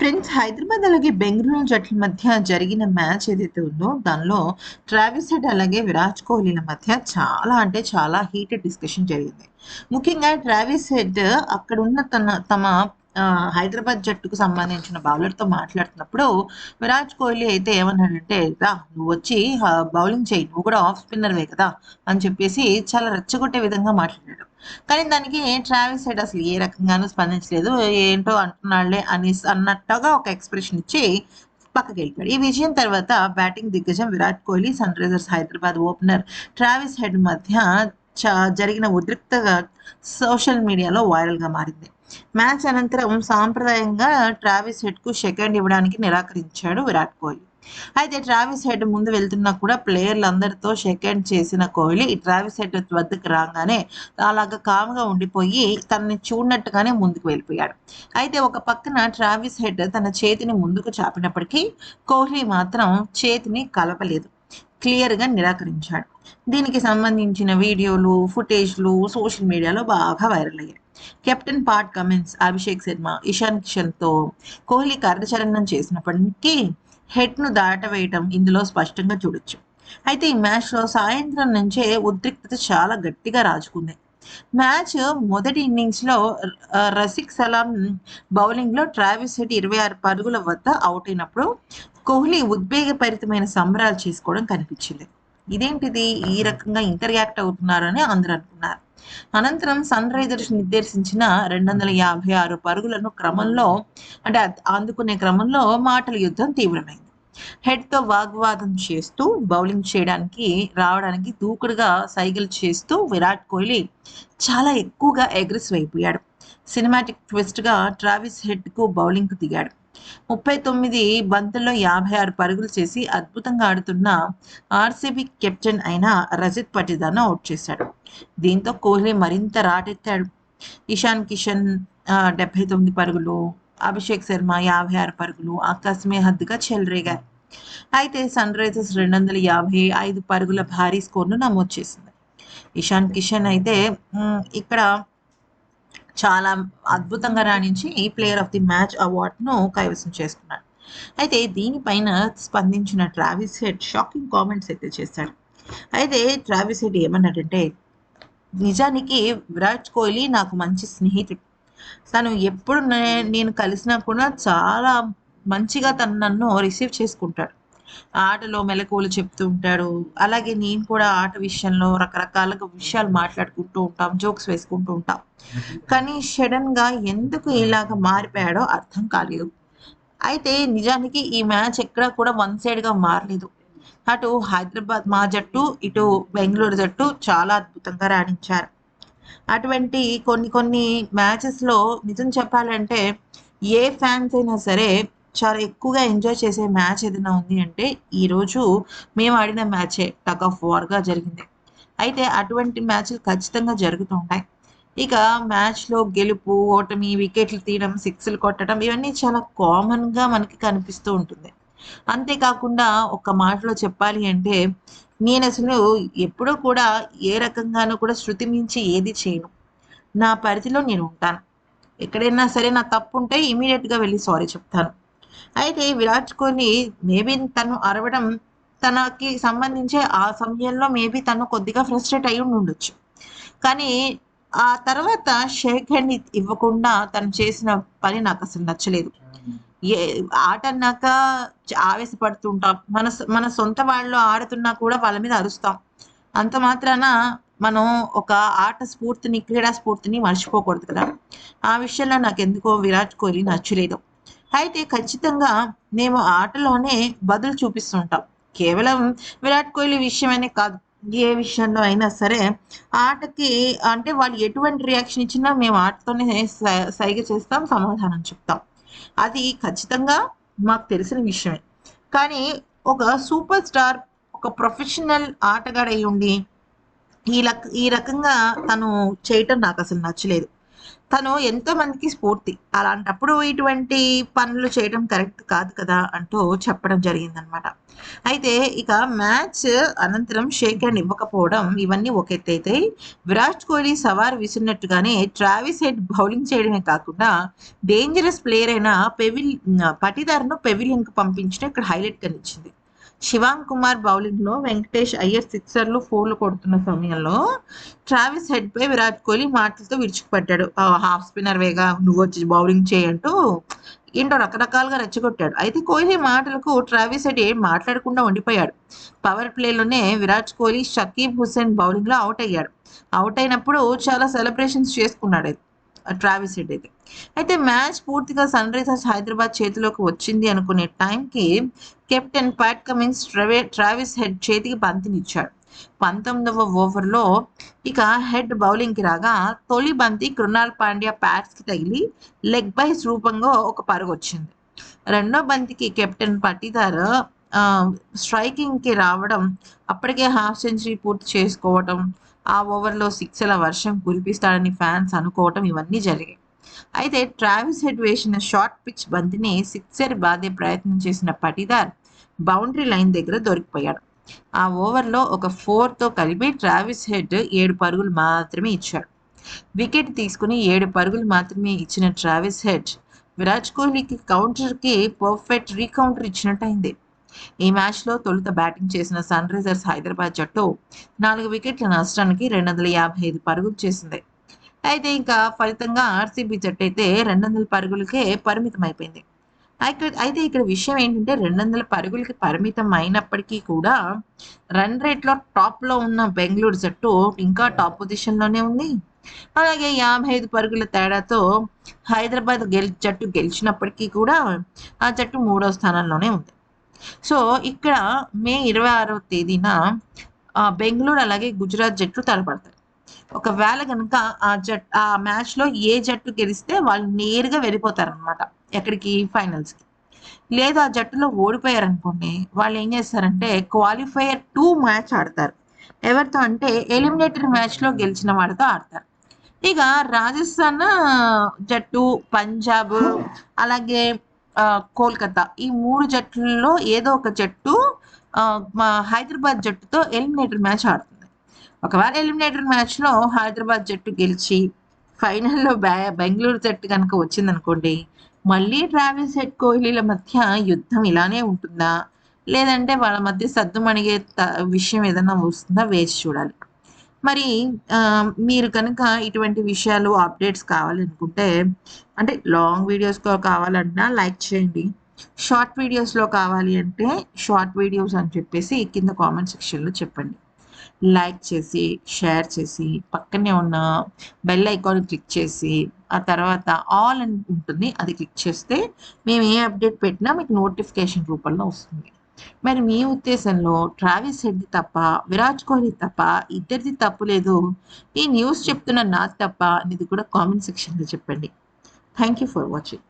Friends, Hyderabad అలాగే బెంగుళూరు జట్ల మధ్య జరిగిన మ్యాచ్ ఏదైతే ఉందో దానిలో ట్రావిస్ హెడ్ అలాగే విరాట్ కోహ్లీల మధ్య చాలా అంటే చాలా హీటెడ్ డిస్కషన్ జరిగింది. ముఖ్యంగా ట్రావిస్ హెడ్ అక్కడ ఉన్న తమ హైదరాబాద్ జట్టుకు సంబంధించిన బౌలర్‌తో మాట్లాడుతున్నప్పుడు విరాట్ కోహ్లీ అయితే ఏమన్నాడంటే, "రా నువ్వు వచ్చి బౌలింగ్ చెయ్యి. నువ్వు కూడా ఆఫ్ స్పిన్నర్‌వే కదా!" అని చెప్పేసి చాలా రెచ్చగొట్టే విధంగా మాట్లాడాడు. కానీ దానికి ట్రావిస్ హెడ్ అసలు ఏ రకంగానూ స్పందించలేదు. ఏంటో అంటున్నాడులే అన్నట్టుగా ఒక ఎక్స్‌ప్రెషన్ ఇచ్చి పక్కకెళ్ళిపోయాడు. ఈ విజయం తర్వాత బ్యాటింగ్ దిగ్గజం Virat Kohli, Sunrisers Hyderabad opener Travis Head మధ్య జరిగిన ఉద్రిక్తత సోషల్ మీడియాలో వైరల్‌గా మారింది. మ్యాచ్ అనంతరం సాంప్రదాయంగా ట్రావిస్ హెడ్‌కు షేక్ హ్యాండ్ ఇవ్వడానికి నిరాకరించాడు విరాట్ కోహ్లీ. అయితే ట్రావిస్ హెడ్ ముందు వెళ్తున్నా కూడా ప్లేయర్లందరితో షేక్ హ్యాండ్ చేసిన కోహ్లీ ట్రావిస్ హెడ్ వద్దకు రాగానే అలాగా కామ్‌గా ఉండిపోయి తనని చూడనట్టుగానే ముందుకు వెళ్ళిపోయాడు. అయితే ఒక పక్కన ట్రావిస్ హెడ్ తన చేతిని ముందుకు చాపినప్పటికీ కోహ్లీ మాత్రం చేతిని కలపలేదు. క్లియర్‌గా నిరాకరించాడు. దీనికి సంబంధించిన వీడియోలు, ఫుటేజ్‌లు సోషల్ మీడియాలో బాగా వైరల్ అయ్యాయి. Captain Pat Cummins, Abhishek Sharma, Ishan కిషన్‌తో కోహ్లీ కరచాలనం చేసినప్పటికీ హెడ్‌ను దాటవేయటం ఇందులో స్పష్టంగా చూడొచ్చు. అయితే ఈ మ్యాచ్‌లో సాయంత్రం నుంచే ఉద్రిక్తత చాలా గట్టిగా రాజుకుంది. మ్యాచ్ మొదటి ఇన్నింగ్స్‌లో రసిక్ సలాం బౌలింగ్‌లో ట్రావిస్ హెడ్ 26 పరుగుల వద్ద ఔట్ అయినప్పుడు కోహ్లీ ఉద్వేగభరితమైన సంబరాలు చేసుకోవడం కనిపించింది. ఇదేంటిది ఈ రకంగా ఇంత రియాక్ట్ అవుతున్నారని అందరూ అనుకున్నారు. అనంతరం సన్ రైజర్స్ నిర్దేశించిన 256 పరుగులను క్రమంలో అందుకునే క్రమంలో మాటల యుద్ధం తీవ్రమైంది. హెడ్‌తో వాగ్వాదం చేస్తూ బౌలింగ్ చేయడానికి రావడానికి దూకుడుగా సైగలు చేస్తూ విరాట్ కోహ్లీ చాలా ఎక్కువగా అగ్రెసివ్ అయిపోయాడు. సినిమాటిక్ ట్విస్ట్‌గా ట్రావిస్ హెడ్‌కు బౌలింగ్‌కు దిగాడు. 39 బంతుల్లో 56 పరుగులు చేసి అద్భుతంగా ఆడుతున్న ఆర్‌సీబీ కెప్టెన్ అయిన రజత్ పటిదార్‌ను ఔట్ చేశాడు. దీంతో కోహ్లీ మరింత రాటెత్తాడు. ఇషాన్ కిషన్ 79 పరుగులు, అభిషేక్ శర్మ 56 పరుగులు ఆకాశమే హద్దుగా చెలరేగాయి. అయితే సన్ రైజర్స్ 255 పరుగుల భారీ స్కోర్‌ను నమోదు చేసింది. ఇషాన్ కిషన్ అయితే ఇక్కడ చాలా అద్భుతంగా రాణించి ప్లేయర్ ఆఫ్ ది మ్యాచ్ అవార్డ్‌ను కైవసం చేసుకున్నాడు. అయితే దీనిపైన స్పందించిన ట్రావిస్ హెడ్ షాకింగ్ కామెంట్స్ అయితే చేశాడు. అయితే ట్రావిస్ హెడ్ ఏమన్నాడంటే, నిజానికి విరాట్ కోహ్లీ నాకు మంచి స్నేహితుడు. తను ఎప్పుడు నేను కలిసినా కూడా చాలా మంచిగా తను నన్ను రిసీవ్ చేసుకుంటాడు. ఆటలో మెళకువలు చెప్తూ ఉంటాడు. అలాగే నేను కూడా ఆట విషయంలో రకరకాలుగా విషయాలు మాట్లాడుకుంటూ ఉంటాం. జోక్స్ వేసుకుంటూ ఉంటాం. కానీ సడెన్‌గా ఎందుకు ఇలాగ మారిపోయాడో అర్థం కాలేదు. అయితే నిజానికి ఈ మ్యాచ్ ఎక్కడ కూడా వన్ సైడ్‌గా మారలేదు. అటు హైదరాబాద్ మా జట్టు, ఇటు బెంగుళూరు జట్టు చాలా అద్భుతంగా రాణించారు. అటువంటి కొన్ని కొన్ని మ్యాచెస్‌లో నిజం చెప్పాలంటే ఏ ఫ్యాన్స్ అయినా సరే చాలా ఎక్కువగా ఎంజాయ్ చేసే మ్యాచ్ ఏదైనా ఉంది అంటే ఈరోజు మేము ఆడిన మ్యాచే టగ్ ఆఫ్ వార్‌గా జరిగింది. అయితే అటువంటి మ్యాచ్‌లు ఖచ్చితంగా జరుగుతుంటాయి. ఇక మ్యాచ్‌లో గెలుపు, ఓటమి, వికెట్లు తీయడం, సిక్స్‌లు కొట్టడం ఇవన్నీ చాలా కామన్‌గా మనకి కనిపిస్తూ ఉంటుంది. అంతే కాకుండా ఒక్క మాటలో చెప్పాలి అంటే నేనసలు ఎప్పుడూ కూడా ఏ రకంగానూ కూడా శృతి మించి ఏది చేయను. నా పరిధిలో నేనుంటాను. ఎక్కడైనా సరే నా తప్పుంటే ఇమ్మీడియేట్‌గా వెళ్లి సారీ చెప్తాను. అయితే విరాట్ కోహ్లీ మేబీ తను అరవడం తనకి సంబంధించి ఆ సమయంలో మేబీ తను కొద్దిగా ఫ్రస్ట్రేట్ అయ్యి ఉండుండొచ్చు. కానీ ఆ తర్వాత షేక్ హ్యాండ్ ఇవ్వకుండా తను చేసిన పని నాకసలు నచ్చలేదు. ఏ ఆటన్నాక ఆవేశపడుతుంటాం. మన సొంత వాళ్ళు ఆడుతున్నా కూడా వాళ్ళ మీద అరుస్తాం. అంత మాత్రాన మనం ఒక ఆట స్ఫూర్తిని, క్రీడా స్ఫూర్తిని మర్చిపోకూడదు కదా! ఆ విషయంలో నాకెందుకో విరాట్ కోహ్లీ నచ్చలేదు. అయితే ఖచ్చితంగా మేము ఆటలోనే బదులు చూపిస్తుంటాం. కేవలం విరాట్ కోహ్లీ విషయమనే కాదు. ఏ విషయంలో అయినా సరే ఆటకి అంటే వాళ్ళు ఎటువంటి రియాక్షన్ ఇచ్చినా మేము ఆటతోనే సైగ చేస్తాం, సమాధానం చెప్తాం. అది ఖచ్చితంగా మాకు తెలిసిన విషయమే. కానీ ఒక సూపర్ స్టార్, ఒక ప్రొఫెషనల్ ఆటగాడయ్యుండి ఈ రకంగా తను చేయటం నాకసలు నచ్చలేదు. తను ఎంతో మందికి స్ఫూర్తి. అలాంటప్పుడు ఇటువంటి పనులు చేయడం కరెక్ట్ కాదు కదా! అంటూ చెప్పడం జరిగిందనమాట. అయితే ఇక మ్యాచ్ అనంతరం షేక్ హ్యాండ్ ఇవ్వకపోవడం ఇవన్నీ ఒక ఎత్తైతే, విరాట్ కోహ్లీ సవారు విసిరినట్టుగానే ట్రావిస్ హెడ్ బౌలింగ్ చేయడమే కాకుండా డేంజరస్ ప్లేయర్ అయిన పటిదార్‌ను పెవిలియన్‌కు పంపించడం ఇక్కడ హైలైట్‌గా నిలిచింది. శివాంగ్ కుమార్ బౌలింగ్‌లో వెంకటేష్ అయ్యర్ సిక్సర్లు, ఫోర్లు కొడుతున్న సమయంలో ట్రావిస్ హెడ్‌పై విరాట్ కోహ్లీ మాటలతో విరుచుకుపడ్డాడు. హాఫ్ స్పిన్నర్ వేగా నువ్వొచ్చి బౌలింగ్ చేయి అంటూ ఏంటో రకరకాలుగా రెచ్చగొట్టాడు. అయితే కోహ్లీ మాటలకు ట్రావిస్ హెడ్ ఏం మాట్లాడకుండా ఉండిపోయాడు. పవర్ ప్లేలోనే విరాట్ కోహ్లీ, షకీబ్ హుస్సేన్ బౌలింగ్‌లో అవుట్ అయ్యాడు. అవుట్ అయినప్పుడు చాలా సెలబ్రేషన్స్ చేసుకున్నాడు ట్రావిస్ హెడ్ అయితే. అయితే మ్యాచ్ పూర్తిగా సన్ రైజర్స్ హైదరాబాద్ చేతిలోకి వచ్చింది అనుకునే టైంకి captain Pat Cummins Travis head చేతికి బంతినిచ్చాడు. 19వ ఓవర్‌లో ఇక హెడ్ బౌలింగ్‌కి రాగా తొలి బంతి కృణాల్ పాండ్యా ప్యాడ్స్‌కి తగిలి లెగ్ బైస్ రూపంలో ఒక పరుగొచ్చింది. రెండో బంతికి కెప్టెన్ పటీదార్ స్ట్రైకింగ్‌కి రావడం, అప్పటికే హాఫ్ సెంచరీ పూర్తి చేసుకోవటం, ఆ ఓవర్‌లో సిక్స్‌ల వర్షం కురిపిస్తాడని ఫ్యాన్స్ అనుకోవటం ఇవన్నీ జరిగాయి. అయితే ట్రావిస్ హెడ్ వేసిన షార్ట్ పిచ్ బంతిని సిక్సర్ బాదే ప్రయత్నం చేసిన పటీదార్ బౌండరీ లైన్ దగ్గర దొరికిపోయాడు. ఆ ఓవర్‌లో ఒక 4తో కలిపి ట్రావిస్ హెడ్ 7 పరుగులు మాత్రమే ఇచ్చాడు. వికెట్ తీసుకుని 7 పరుగులు మాత్రమే ఇచ్చిన ట్రావిస్ హెడ్ విరాట్ కోహ్లీకి కౌంటర్‌కి పర్ఫెక్ట్ రీకౌంటర్ ఇచ్చినట్టయింది. ఈ మ్యాచ్‌లో తొలుత బ్యాటింగ్ చేసిన సన్ రైజర్స్ హైదరాబాద్ జట్టు 4 వికెట్ల నష్టానికి 255 పరుగులు చేసింది. అయితే ఇంకా ఫలితంగా ఆర్‌సీబీ జట్టయితే 200 పరుగులకే పరిమితమైపోయింది. అయితే ఇక్కడ విషయం ఏంటంటే 200 పరుగులకి పరిమితం అయినప్పటికీ కూడా రన్ రేట్‌లో టాప్‌లో ఉన్న బెంగుళూరు జట్టు ఇంకా టాప్ పొజిషన్‌లోనే ఉంది. అలాగే 55 పరుగుల తేడాతో హైదరాబాద్ జట్టు గెలిచినప్పటికీ కూడా ఆ జట్టు మూడో స్థానంలోనే ఉంది. సో, ఇక్కడ మే 26వ తేదీన బెంగుళూరు అలాగే గుజరాత్ జట్లు తలపడతాయి. ఒకవేళ గనుక ఆ మ్యాచ్‌లో ఏ జట్టు గెలిస్తే వాళ్ళు నేరుగా వెళ్ళిపోతారనమాట. ఎక్కడికి? ఫైనల్స్‌కి. లేదా ఆ జట్టులో ఓడిపోయారనుకోండి, వాళ్ళేం చేస్తారంటే క్వాలిఫైయర్ 2 మ్యాచ్ ఆడతారు. ఎవరితో అంటే ఎలిమినేటర్ మ్యాచ్‌లో గెలిచిన వాళ్ళతో ఆడతారు. ఇక రాజస్థాన్ జట్టు, పంజాబ్ అలాగే కోల్‌కతా ఈ 3 జట్టుల్లో ఏదో ఒక జట్టు మా హైదరాబాద్ జట్టుతో ఎలిమినేటర్ మ్యాచ్ ఆడుతుంది. ఒకవేళ ఎలిమినేటర్ మ్యాచ్‌లో హైదరాబాద్ జట్టు గెలిచి ఫైనల్‌లో బెంగుళూరు జట్టు గనుక వచ్చిందనుకోండి, మళ్ళీ ట్రావిస్ హెడ్, కోహ్లీల మధ్య యుద్ధం ఇలానే ఉంటుందా? లేదంటే వాళ్ళ మధ్య సద్దుమణిగే విషయం ఏదన్నా వస్తుందా? వేచి చూడాలి. మరి మీరు కనుక ఇటువంటి విషయాలు, అప్డేట్స్ కావాలనుకుంటే అంటే లాంగ్ వీడియోస్‌లో కావాలన్నా లైక్ చేయండి. షార్ట్ వీడియోస్‌లో కావాలి అంటే షార్ట్ వీడియోస్ అని చెప్పేసి కింద కామెంట్ సెక్షన్‌లో చెప్పండి. లైక్ చేసి, షేర్ చేసి, పక్కనే ఉన్న బెల్ ఐకాన్ క్లిక్ చేసి, ఆ తర్వాత ఆల్ అని ఉంటుంది. అది క్లిక్ చేస్తే మేము ఏ అప్డేట్ పెట్టినా మీకు నోటిఫికేషన్ రూపంలో వస్తుంది. మరి మీ ఉద్దేశంలో ట్రావిస్ హెడ్‌ది తప్ప, విరాట్ కోహ్లీ తప్ప, ఇద్దరిది తప్పు లేదు. ఈ న్యూస్ చెప్తున్న నాది తప్ప అనేది కూడా కామెంట్ సెక్షన్‌లో చెప్పండి. Thank you for watching.